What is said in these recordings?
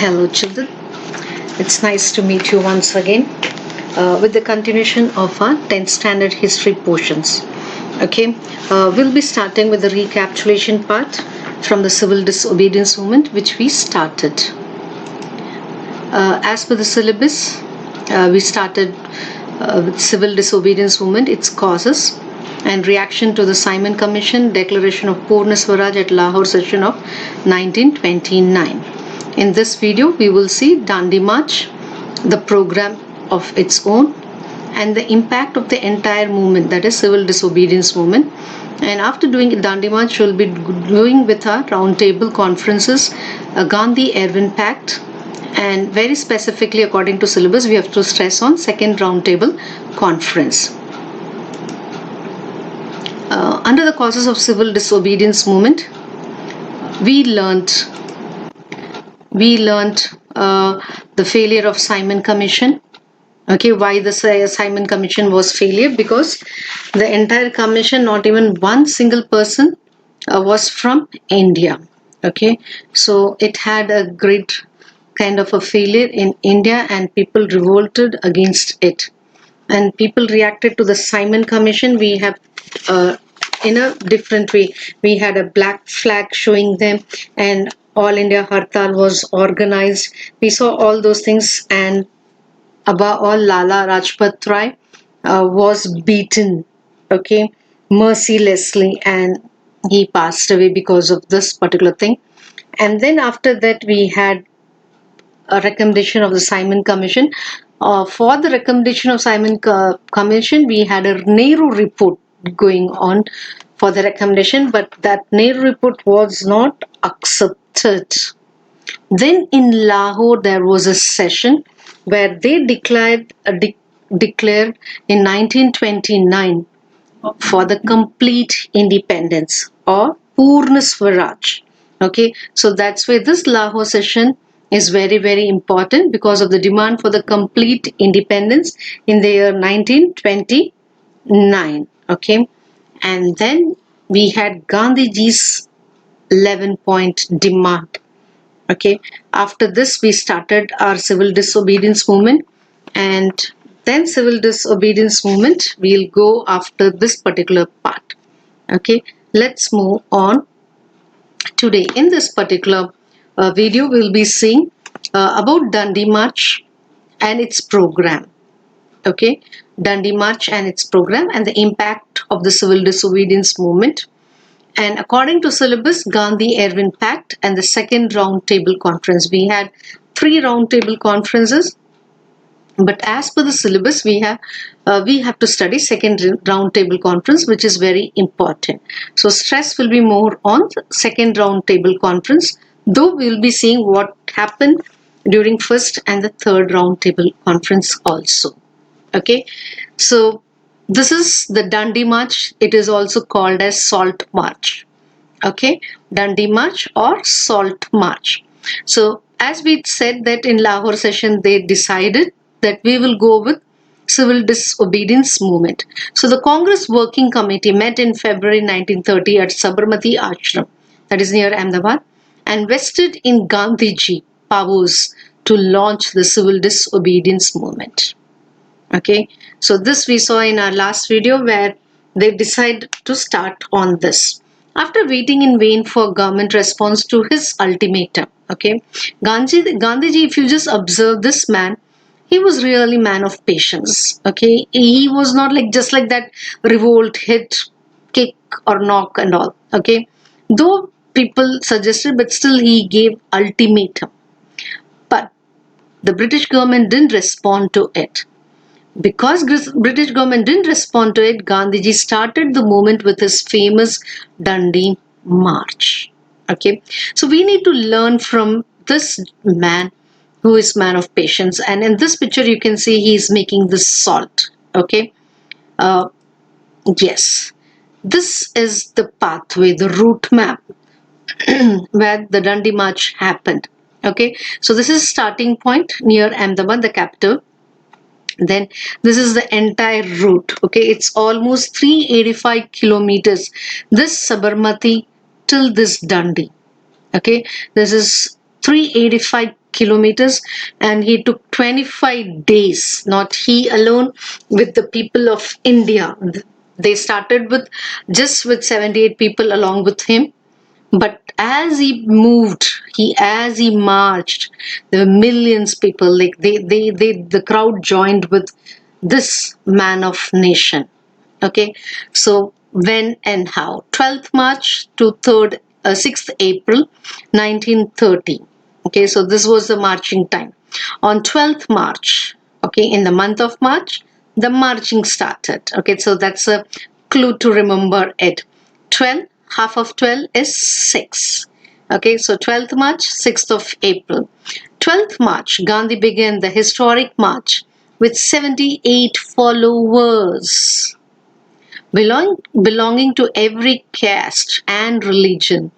Hello, children. It's nice to meet you once again with the continuation of our 10th standard history portions. Okay, we'll be starting with the recapitulation part from the civil disobedience movement, which we started. As per the syllabus, we started with civil disobedience movement, its causes, and reaction to the Simon Commission declaration of Purna Swaraj at Lahore session of 1929. In this video, we will see Dandi March, the program of its own, and the impact of the entire movement, that is civil disobedience movement. And after doing Dandi March, we'll be going with our roundtable conferences, Gandhi-Irwin Pact, and very specifically according to syllabus, we have to stress on second roundtable conference. Under the causes of civil disobedience movement, we learnt the failure of Simon Commission. Okay, why the Simon Commission was failure? Because the entire commission, not even one single person was from India. Okay, so it had a great kind of a failure in India, and people revolted against it. And people reacted to the Simon Commission. We have in a different way. We had a black flag showing them, and All India Hartal was organized. We saw all those things, and above all, Lala Rajpat Rai was beaten, okay, mercilessly, and he passed away because of this particular thing. And then after that, we had a recommendation of the Simon Commission. For the recommendation of Simon Commission, we had a Nehru report going on for the recommendation, but that Nehru report was not accepted. Then in Lahore, there was a session where they declared in 1929 for the complete independence, or Purna Swaraj. Okay, so that's why this Lahore session is very, very important, because of the demand for the complete independence in the year 1929. Okay, and then we had Gandhiji's 11-point demand. Okay, after this we started our civil disobedience movement, and then civil disobedience movement we'll go after this particular part. Okay, let's move on. Today in this particular video we'll be seeing about Dandi March and its program. Okay, Dandi March and its program and the impact of the civil disobedience movement. And according to syllabus, Gandhi-Irwin Pact and the second roundtable conference. We had 3 roundtable conferences, but as per the syllabus, we have to study second roundtable conference, which is very important. So stress will be more on second roundtable conference, though we will be seeing what happened during first and the third roundtable conference also. Okay, so this is the Dandi March. It is also called as Salt March. Okay, Dandi March or Salt March. So as we said that in Lahore session, they decided that we will go with civil disobedience movement. So the Congress Working Committee met in February 1930 at Sabarmati Ashram, that is near Ahmedabad, and vested in Gandhiji powers to launch the civil disobedience movement. Okay, so this we saw in our last video where they decided to start on this. After waiting in vain for government response to his ultimatum, okay, Gandhiji, if you just observe this man, he was really man of patience. Okay, he was not like just like that revolt, hit, kick or knock and all. Okay, though people suggested, but still he gave ultimatum. But the British government didn't respond to it. Because British government didn't respond to it, Gandhiji started the movement with his famous Dandi March. Okay, so we need to learn from this man who is man of patience. And in this picture, you can see he is making this salt. Okay, yes, this is the pathway, the route map where the Dandi March happened. Okay, so this is starting point near Ahmedabad, the capital. Then this is the entire route. Okay, it's almost 385 kilometers, this Sabarmati till this Dandi. Okay, this is 385 kilometers, and he took 25 days, not he alone, with the people of India. They started with just with 78 people along with him, but as he moved, as he marched, there were millions people, like the crowd joined with this man of nation. Okay, so when and how? 12th March to 6th April 1930. Okay, so this was the marching time. On 12th March, okay, in the month of March, the marching started. Okay, so that's a clue to remember it. 12, half of 12 is 6. Okay, so 12th March, 6th of April. 12th March, Gandhi began the historic march with 78 followers belonging to every caste and religion,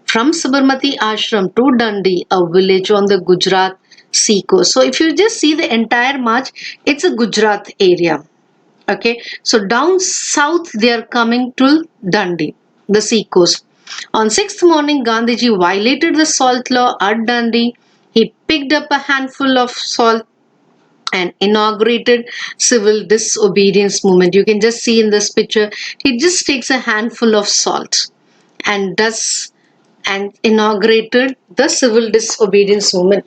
from Sabarmati Ashram to Dandi, a village on the Gujarat sea coast. So if you just see the entire march, it's a Gujarat area. Okay, so down south they are coming to Dandi, the sea coast. On 6th morning, Gandhiji violated the salt law at Dandi. He picked up a handful of salt and inaugurated civil disobedience movement. You can just see in this picture, he just takes a handful of salt and does and inaugurated the civil disobedience movement.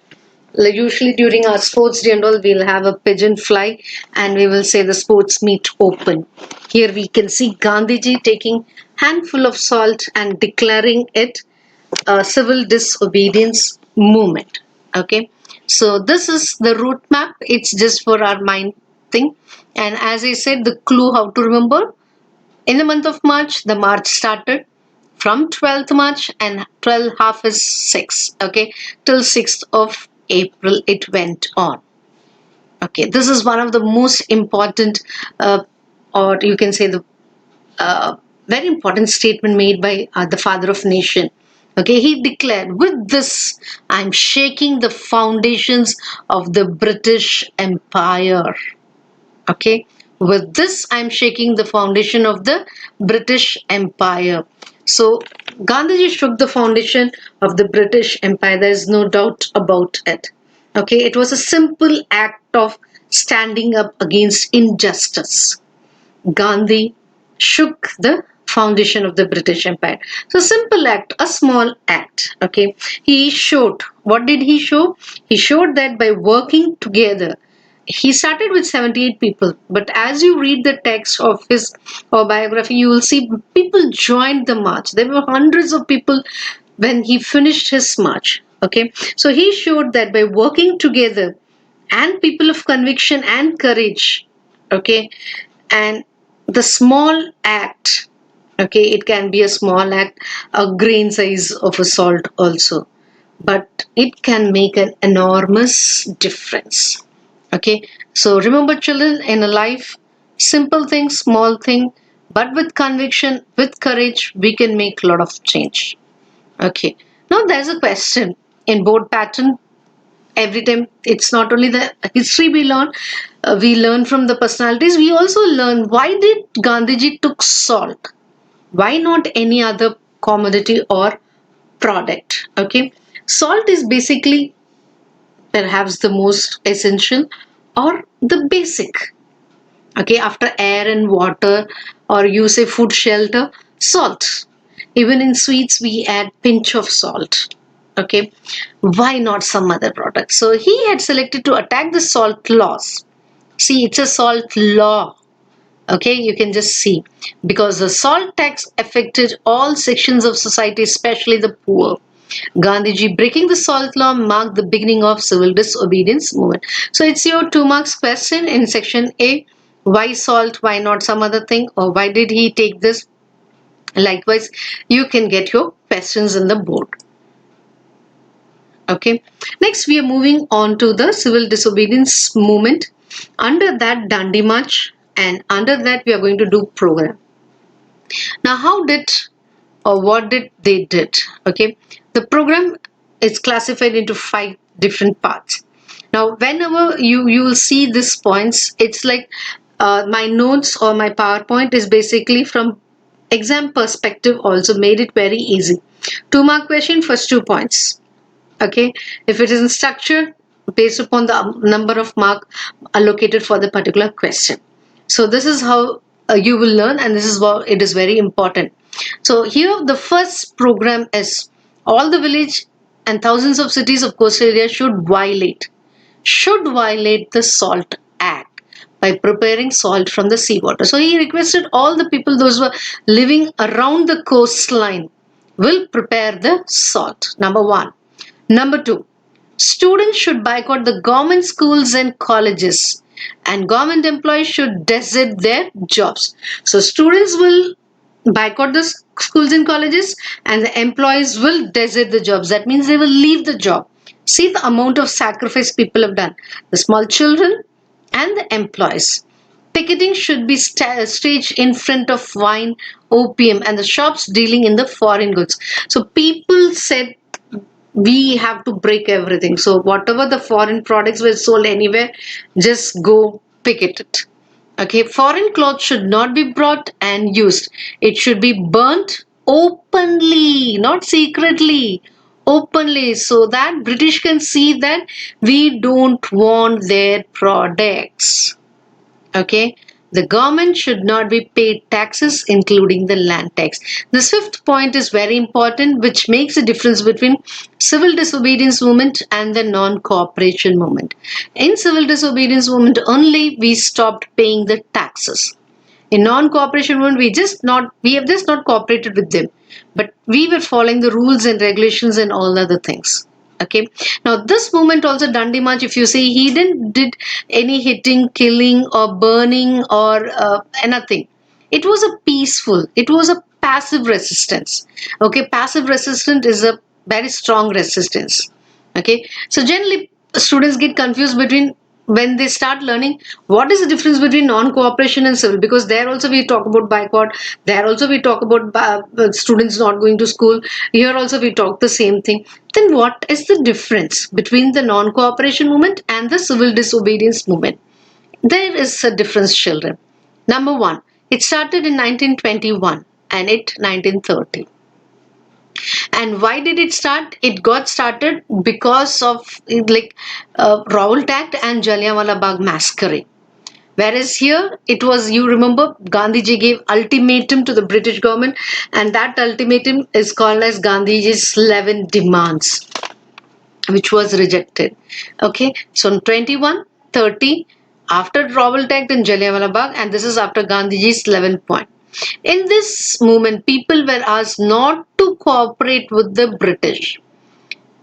Like usually during our sports day and all, we'll have a pigeon fly and we will say the sports meet open. Here we can see Gandhiji taking handful of salt and declaring it a civil disobedience movement. Okay, so this is the route map. It's just for our mind thing. And as I said, the clue how to remember, in the month of March, the march started from 12th March, and 12 half is 6. Okay, till 6th of April it went on. Okay, this is one of the most important, or you can say the very important statement made by the father of nation. Okay, he declared, with this, I'm shaking the foundations of the British Empire. Okay, with this, I'm shaking the foundation of the British Empire. So, Gandhiji shook the foundation of the British Empire. There is no doubt about it. Okay, it was a simple act of standing up against injustice. Gandhi shook the foundation of the British Empire. So simple act, a small act. Okay. He showed, what did he show? He showed that by working together, he started with 78 people, but as you read the text of his biography, you will see people joined the march. There were hundreds of people when he finished his march. Okay. So he showed that by working together and people of conviction and courage, okay, and the small act, okay, it can be a small act, a grain size of a salt also, but it can make an enormous difference. Okay, so remember children, in a life, simple thing, small thing, but with conviction, with courage, we can make a lot of change. Okay, now there's a question in board pattern. Every time, it's not only the history we learn from the personalities, we also learn why did Gandhiji took salt, why not any other commodity or product. Okay, salt is basically perhaps the most essential or the basic. Okay, after air and water, or you say food, shelter, salt. Even in sweets we add pinch of salt. Okay, why not some other product? So he had selected to attack the salt laws. See, it's a salt law. Okay, you can just see, because the salt tax affected all sections of society, especially the poor. Gandhiji breaking the salt law marked the beginning of civil disobedience movement. So it's your 2 marks question in section A. Why salt? Why not some other thing? Or why did he take this? Likewise, you can get your questions in the board. Okay. Next, we are moving on to the civil disobedience movement. Under that, Dandi March, and under that, we are going to do program. Now, how did or what did they did? Okay, the program is classified into 5 different parts. Now, whenever you will see these points, it's like my notes or my PowerPoint is basically from exam perspective, also made it very easy. 2 mark question, first 2 points. Okay, if it is in structure, based upon the number of mark allocated for the particular question. So this is how you will learn, and this is why it is very important. So here the first program is all the village and thousands of cities of coastal area should violate the Salt Act by preparing salt from the seawater. So he requested all the people, those who are living around the coastline, will prepare the salt. Number one. Number two, students should boycott the government schools and colleges, and government employees should desert their jobs. So students will boycott the schools and colleges, and the employees will desert the jobs. That means they will leave the job. See the amount of sacrifice people have done. The small children and the employees. Picketing should be staged in front of wine, opium, and the shops dealing in the foreign goods. So people said we have to break everything. So whatever the foreign products were sold anywhere, just go picket it. Okay, foreign clothes should not be brought and used. It should be burnt openly, not secretly. Openly, so that British can see that we don't want their products. Okay, the government should not be paid taxes, including the land tax. This fifth point is very important, which makes a difference between civil disobedience movement and the non-cooperation movement. In civil disobedience movement only, we stopped paying the taxes. In non-cooperation movement, we have just not cooperated with them, but we were following the rules and regulations and all other things. Okay, now this movement also, Dandi March, if you see, he didn't did any hitting, killing, or burning, or anything. It was a peaceful, it was a passive resistance. Okay, passive resistance is a very strong resistance. Okay, so generally students get confused between, when they start learning, what is the difference between non-cooperation and civil, because there also we talk about boycott, there also we talk about students not going to school, here also we talk the same thing. Then what is the difference between the non-cooperation movement and the civil disobedience movement? There is a difference, children. Number one, it started in 1921 and it 1930. And why did it start? It got started because of Raoult Act and Jallianwala Bagh massacre. Whereas here it was, you remember, Gandhiji gave ultimatum to the British government, and that ultimatum is called as Gandhiji's 11 demands, which was rejected. Okay, so in 21, 30, after Raoult Act and Jallianwala Bagh, and this is after Gandhiji's 11 point. In this movement, people were asked not to cooperate with the British.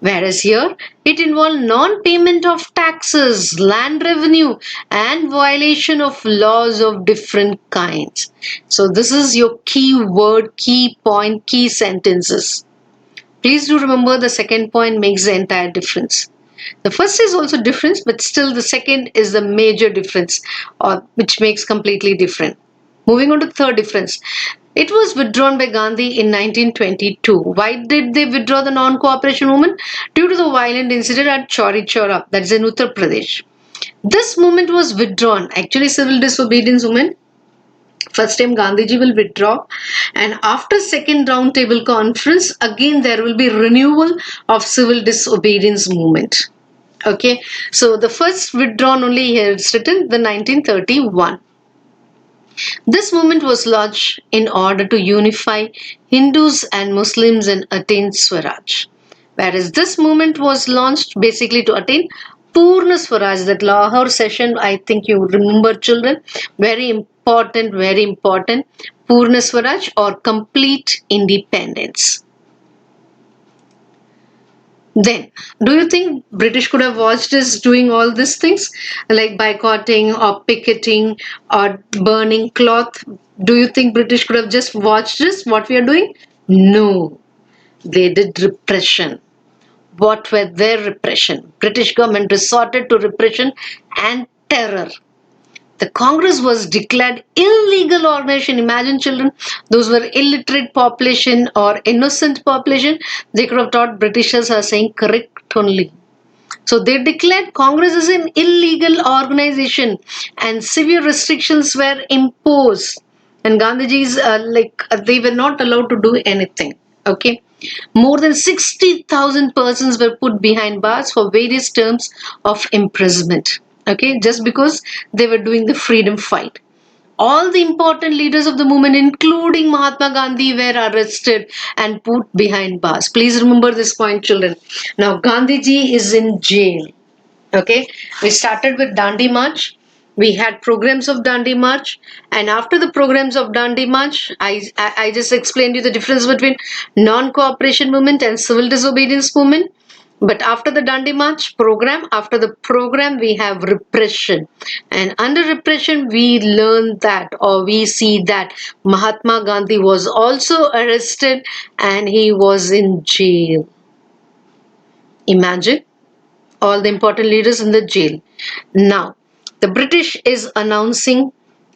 Whereas here, it involved non-payment of taxes, land revenue, and violation of laws of different kinds. So this is your key word, key point, key sentences. Please do remember, the second point makes the entire difference. The first is also difference, but still the second is the major difference, or which makes completely different. Moving on to third difference. It was withdrawn by Gandhi in 1922. Why did they withdraw the non-cooperation movement? Due to the violent incident at Chauri Chaura, that is in Uttar Pradesh. This movement was withdrawn. Actually, civil disobedience movement. First time Gandhiji will withdraw, and after second round table conference, again there will be renewal of civil disobedience movement. Okay, so the first withdrawn only here it's written the 1931. This movement was launched in order to unify Hindus and Muslims and attain Swaraj. Whereas this movement was launched basically to attain Purna Swaraj, that Lahore session, I think you remember, children, very important, very important. Purna Swaraj, or complete independence. Then, do you think British could have watched us doing all these things, like boycotting or picketing or burning cloth? Do you think British could have just watched us, what we are doing? No, they did repression. What were their repression? British government resorted to repression and terror. The Congress was declared illegal organization. Imagine, children, those were illiterate population or innocent population. They could have thought Britishers are saying correct only. So they declared Congress as an illegal organization, and severe restrictions were imposed. And Gandhiji's they were not allowed to do anything. Okay. More than 60,000 persons were put behind bars for various terms of imprisonment. Okay, just because they were doing the freedom fight. All the important leaders of the movement, including Mahatma Gandhi, were arrested and put behind bars. Please remember this point, children. Now, Gandhiji is in jail. Okay, we started with Dandi March. We had programs of Dandi March, and after the programs of Dandi March, I just explained you the difference between non-cooperation movement and civil disobedience movement. But after the Dandi March program, after the program, we have repression. And under repression, we learn that or we see that Mahatma Gandhi was also arrested and he was in jail. Imagine all the important leaders in the jail. Now, the British is announcing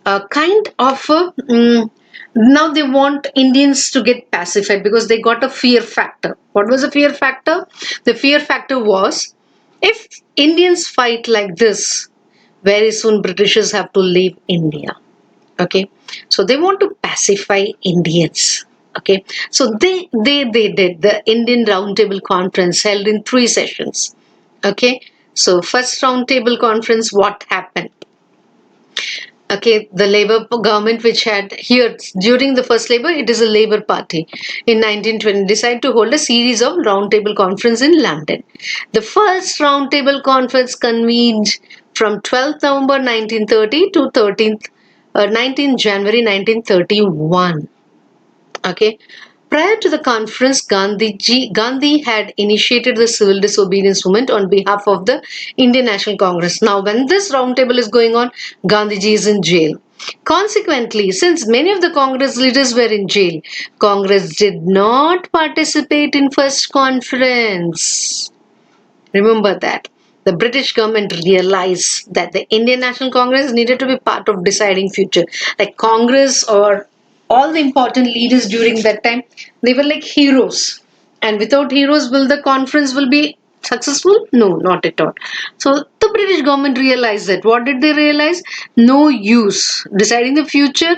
a kind of a, now they want Indians to get pacified because they got a fear factor. What was the fear factor? The fear factor was if Indians fight like this, very soon Britishers have to leave India. Okay, so they want to pacify Indians. Okay, so they did the Indian Roundtable Conference held in 3 sessions. Okay, so first roundtable conference, what happened? Okay, the Labour government, which had here during the first Labour, it is a Labour Party in 1920, decided to hold a series of roundtable conference in London. The first roundtable conference convened from 12th November 1930 to 19 January 1931. Okay. Prior to the conference, Gandhi had initiated the civil disobedience movement on behalf of the Indian National Congress. Now, when this roundtable is going on, Gandhiji is in jail. Consequently, since many of the Congress leaders were in jail, Congress did not participate in first conference. Remember that. The British government realized that the Indian National Congress needed to be part of deciding future. Like Congress or all the important leaders during that time, they were like heroes. And without heroes, will the conference will be successful? No, not at all. So the British government realized that. What did they realize? No use deciding the future.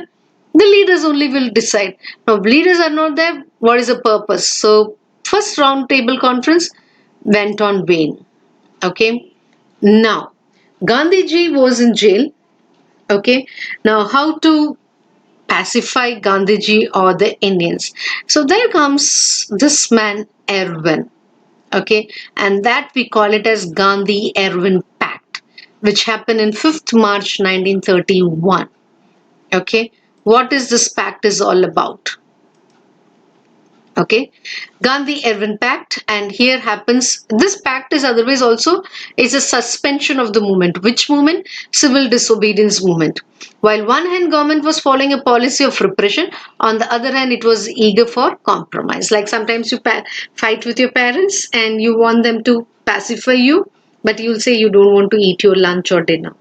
The leaders only will decide. Now, leaders are not there. What is the purpose? So, first round table conference went on vain. Okay. Now, Gandhiji was in jail. Okay. Now, how to pacify Gandhiji or the Indians? So, there comes this man, Erwin. Okay. And that we call it as Gandhi Erwin Pact, which happened in 5th March 1931. Okay. What is this pact is all about? Okay, Gandhi Erwin Pact, and here happens this pact is otherwise also is a suspension of the movement. Which movement? Civil disobedience movement. While one hand government was following a policy of repression, on the other hand it was eager for compromise. Like sometimes you fight with your parents and you want them to pacify you, but you'll say you don't want to eat your lunch or dinner,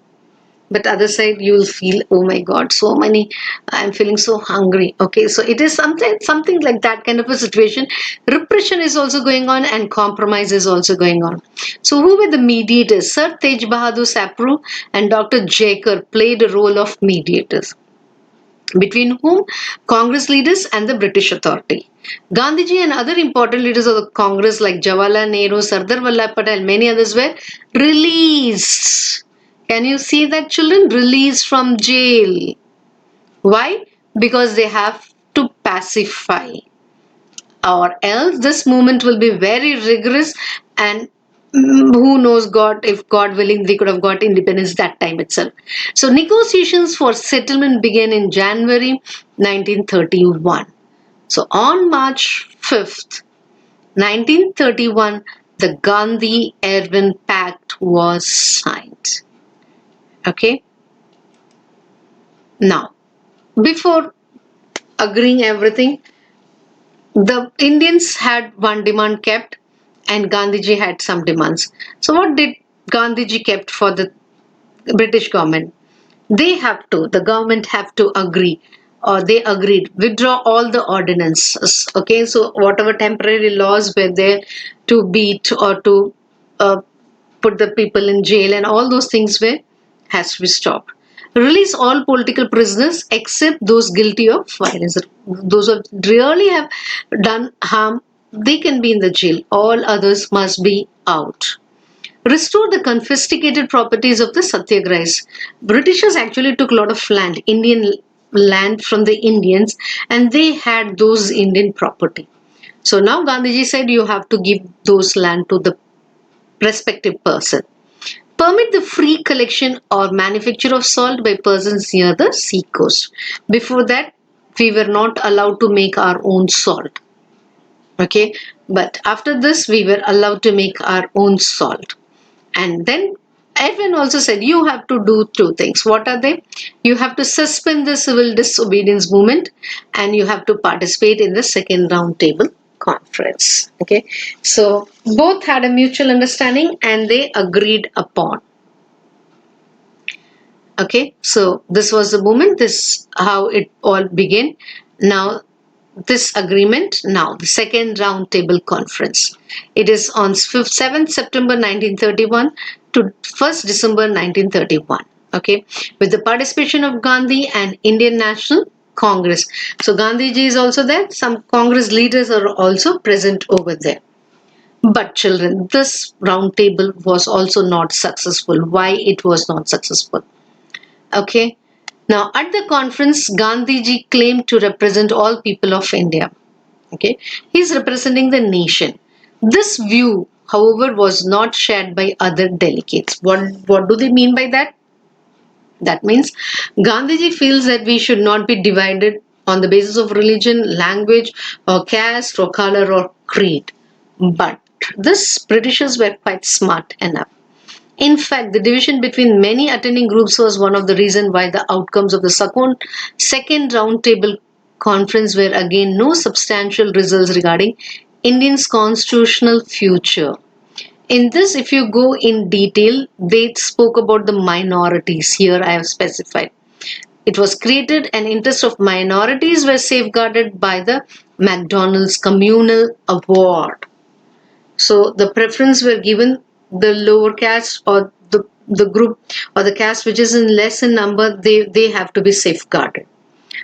but other side you'll feel, oh my god, so many, I'm feeling so hungry. Okay, so it is something like that kind of a situation. Repression is also going on and compromise is also going on. So who were the mediators? Sir Tej Bahadur Sapru and Dr. Jaker played a role of mediators between whom? Congress leaders and the British authority. Gandhiji and other important leaders of the Congress like Jawaharlal Nehru, Sardar Vallabh Patel, many others were released. Can you see that, children? Released from jail. Why? Because they have to pacify, or else this movement will be very rigorous, and who knows, god, if god willing, they could have got independence that time itself. So negotiations for settlement began in January 1931. So on March 5th 1931, the Gandhi Erwin Pact was signed. Okay, now before agreeing everything, the Indians had one demand kept and Gandhiji had some demands. So what did Gandhiji kept for the British government? They have to, the government have to agree, or they agreed, withdraw all the ordinances. Okay, so whatever temporary laws were there to beat or to uh, put the people in jail and all those things were has to be stopped. Release all political prisoners except those guilty of violence. Those who really have done harm, they can be in the jail. All others must be out. Restore the confiscated properties of the Satyagrahis. Britishers actually took a lot of land, Indian land from the Indians, and they had those Indian property. So now Gandhiji said you have to give those land to the respective person. Permit the free collection or manufacture of salt by persons near the sea coast. Before that, we were not allowed to make our own salt. Okay, but after this, we were allowed to make our own salt. And then Edwin also said you have to do two things. What are they? You have to suspend the civil disobedience movement and you have to participate in the second round table conference. Okay, so both had a mutual understanding and they agreed upon. Okay, so this was the moment, this how it all began. Now this agreement, now the second round table conference, it is on 7th September 1931 to 1st December 1931. Okay, with the participation of Gandhi and Indian National Congress. So Gandhi ji is also there, some Congress leaders are also present over there. But children, this round table was also not successful. Why it was not successful? Okay, now at the conference, Gandhiji claimed to represent all people of India. Okay, he's representing the nation. This view, however, was not shared by other delegates. What do they mean by that? That means Gandhiji feels that we should not be divided on the basis of religion, language, or caste, or color, or creed. But this Britishers were quite smart enough. In fact, the division between many attending groups was one of the reasons why the outcomes of the second roundtable conference were again no substantial results regarding Indians' constitutional future. In this, if you go in detail, they spoke about the minorities. Here I have specified. It was created and interests of minorities were safeguarded by the McDonald's Communal Award. So the preference were given the lower caste or the group or the caste which is in less in number, they have to be safeguarded.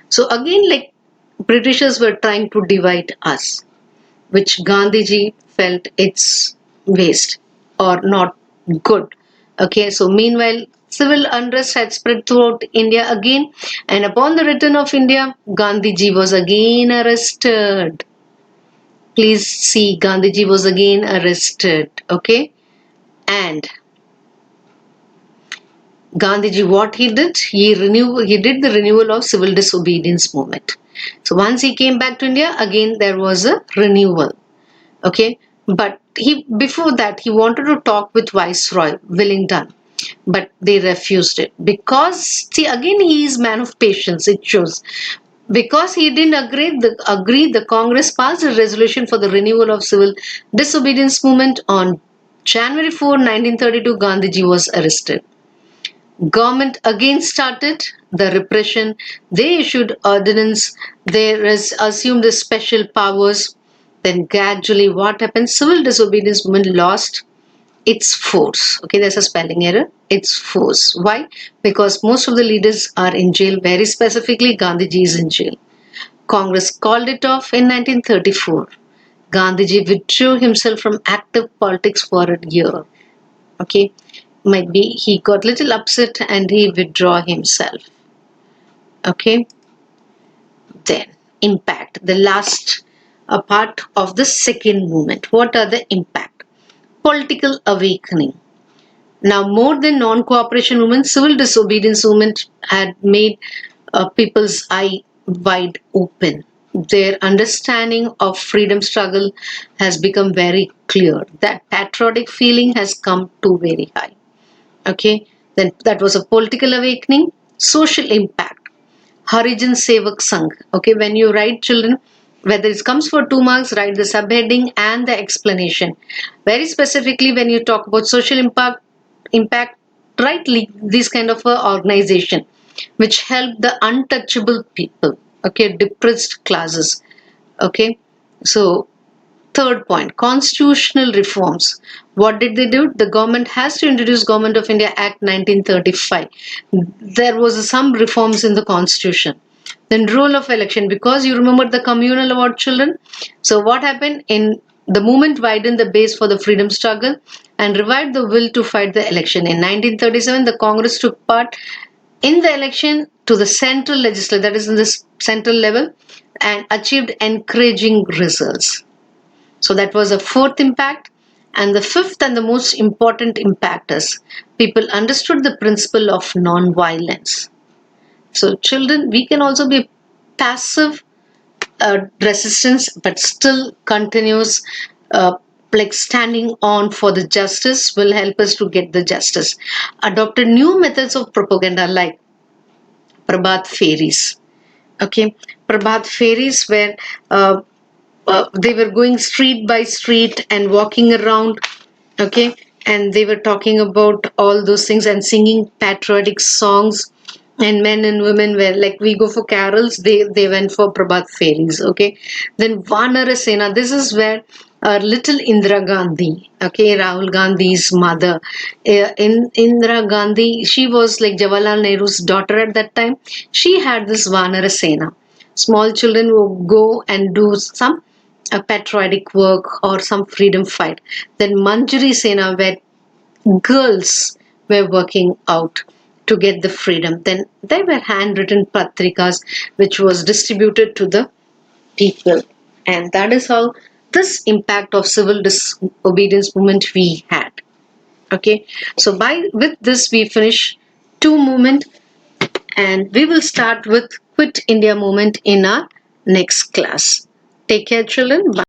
So again, like Britishers were trying to divide us, which Gandhiji felt it's waste or not good. Okay, so meanwhile, civil unrest had spread throughout India again, and upon the return of India, Gandhiji was again arrested. Please see, Gandhiji was again arrested. Okay, and Gandhiji, what he did, he did the renewal of civil disobedience movement. So once he came back to India, again there was a renewal. Okay, but he before that he wanted to talk with Viceroy Wellington, but they refused it because see again he is man of patience. It shows because he didn't agree. The Congress passed a resolution for the renewal of civil disobedience movement on January 4, 1932. Gandhiji was arrested. Government again started the repression. They issued ordinance. They assumed the special powers. Then gradually what happened? Civil disobedience movement lost its force. Okay, there's a spelling error. Its force. Why? Because most of the leaders are in jail. Very specifically, Gandhiji is in jail. Congress called it off in 1934. Gandhiji withdrew himself from active politics for a year. Okay, might be he got little upset and he withdraw himself. Okay, then impact, the last part of the second movement. What are the impact? Political awakening. Now more than non-cooperation movement, civil disobedience movement had made people's eye wide open. Their understanding of freedom struggle has become very clear. That patriotic feeling has come to very high. Okay, then that was a political awakening. Social impact, Harijan Sevak Sangh. Okay, when you write children, whether it comes for 2 marks, write the subheading and the explanation. Very specifically, when you talk about social impact, write this kind of a organization which help the untouchable people. Okay, depressed classes. Okay, so third point, constitutional reforms. What did they do? The government has to introduce Government of India Act 1935. There was some reforms in the constitution. Then role of election, because you remember the communal about children. So what happened in the movement widened the base for the freedom struggle and revived the will to fight the election. In 1937, the Congress took part in the election to the central legislature, that is in the central level, and achieved encouraging results. So that was a fourth impact. And the fifth and the most important impact is people understood the principle of non-violence. So children, we can also be passive resistance, but still continuous, like standing on for the justice will help us to get the justice. Adopted new methods of propaganda like Prabhat fairies. Okay, Prabhat fairies where they were going street by street and walking around. Okay, and they were talking about all those things and singing patriotic songs, and men and women were like, we go for carols, they went for Prabhat fairies. Okay, then Vanara Sena, this is where little Indira Gandhi, okay, Rahul Gandhi's mother, in Indira Gandhi, she was like Jawaharlal Nehru's daughter at that time. She had this Vanara Sena. Small children would go and do some patriotic work or some freedom fight. Then Manjari Sena, where girls were working out to get the freedom. Then there were handwritten patrikas which was distributed to the people. And that is how this impact of civil disobedience movement we had. Okay. So by with this we finish two movement, and we will start with Quit India movement in our next class. Take care, children. Bye.